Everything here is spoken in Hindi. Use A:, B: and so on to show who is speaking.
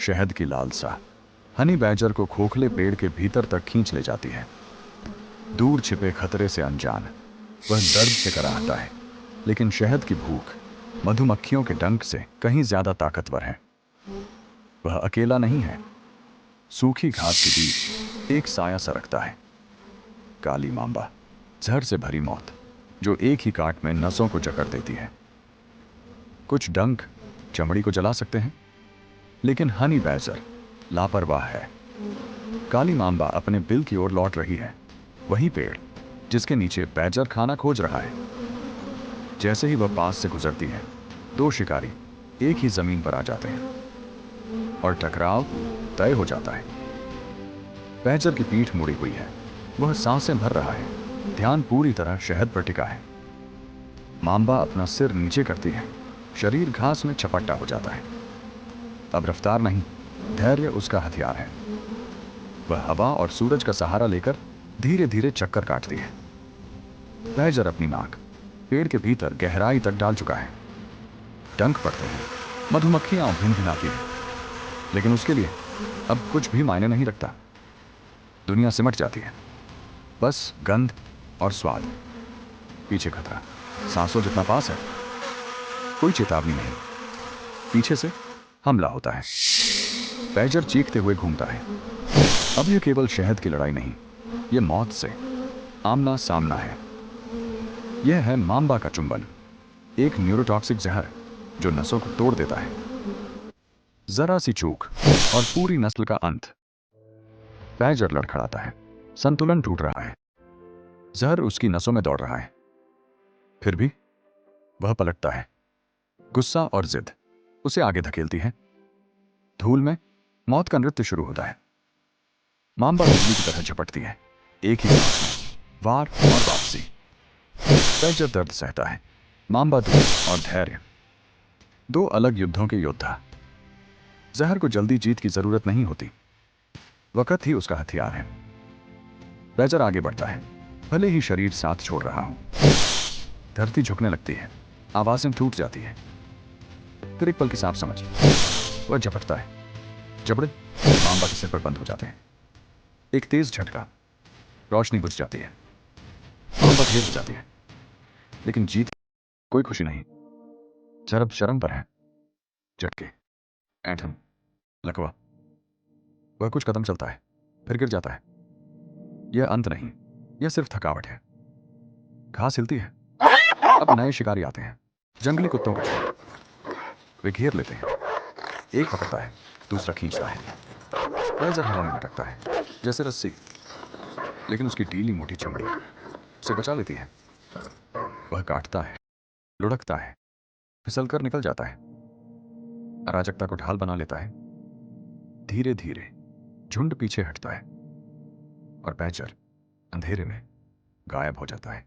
A: शहद की लालसा हनी बैजर को खोखले पेड़ के भीतर तक खींच ले जाती है। दूर छिपे खतरे से अनजान वह दर्द से कराहता है, लेकिन शहद की भूख मधुमक्खियों के डंक से कहीं ज्यादा ताकतवर है। वह अकेला नहीं है। सूखी घास के बीच एक साया सरकता है। काली मांबा, जहर से भरी मौत जो एक ही काट में नसों को जकड़ देती है। कुछ डंक चमड़ी को जला सकते हैं, लेकिन हनी बैजर लापरवाह है। काली मांबा अपने बिल की ओर लौट रही है, वही पेड़ जिसके नीचे बैजर खाना खोज रहा है। जैसे ही वह पास से गुजरती है, दो शिकारी एक ही जमीन पर आ जाते हैं और टकराव तय हो जाता है। बैजर की पीठ मुड़ी हुई है, वह सांसें भर रहा है, ध्यान पूरी तरह शहद पर टिका है। मांबा अपना सिर नीचे करती है, शरीर घास में छपट्टा हो जाता है। अब रफ्तार नहीं, धैर्य उसका हथियार है। वह हवा और सूरज का सहारा लेकर धीरे धीरे चक्कर काटती है। बैजर अपनी नाक पेड़ के भीतर गहराई तक डाल चुका है। डंक पड़ते हैं, मधुमक्खियां भिनभिनाती हैं, लेकिन उसके लिए अब कुछ भी मायने नहीं रखता। दुनिया सिमट जाती है, बस गंध और स्वाद। पीछे खतरा, सांसों जितना पास है। कोई चेतावनी नहीं, पीछे से हमला होता है। बैजर चीखते हुए घूमता है। अब यह केवल शहद की लड़ाई नहीं, यह मौत से आमना सामना है। यह है मांबा का चुंबन, एक न्यूरोटॉक्सिक जहर जो नसों को तोड़ देता है। जरा सी चूक और पूरी नस्ल का अंत। बैजर लड़खड़ाता है, संतुलन टूट रहा है, जहर उसकी नसों में दौड़ रहा है। फिर भी वह पलटता है। गुस्सा और जिद उसे आगे धकेलती है। धूल में मौत का नृत्य शुरू होता है। मांबा बिजली की तरह झपटती है, एक ही सांस में, वार और वापसी। बैजर दर्द सहता है, मांबा दूर और धैर्य। दो अलग युद्धों के योद्धा। जहर को जल्दी जीत की जरूरत नहीं होती, वक्त ही उसका हथियार है। बैजर आगे बढ़ता है, भले ही शरीर साथ छोड़ रहा हो। धरती झुकने लगती है, आवाजें टूट जाती है। फिर एक पल की सांप समझ वह झपटता है। जबड़े मांबा के सिर पर बंद हो जाते हैं। एक तेज झटका, रोशनी बुझ जाती है। मांबा ढेर हो जाती है, लेकिन जीत कोई खुशी नहीं। चरब शर्म पर है। झटके, ऐंठन, लकवा। वह कुछ कदम चलता है, फिर गिर जाता है। यह अंत नहीं, यह सिर्फ थकावट है। घास हिलती है। अब नए शिकारी आते हैं, जंगली कुत्तों का झुंड। वे घेर लेते हैं। एक पकड़ता है, दूसरा खींचता है। बैजर हवा में लटकता है जैसे रस्सी, लेकिन उसकी ढीली मोटी चमड़ी उसे बचा लेती है। वह काटता है, लुढ़कता है, फिसलकर निकल जाता है। अराजकता को ढाल बना लेता है। धीरे धीरे झुंड पीछे हटता है और बैजर अंधेरे में गायब हो जाता है।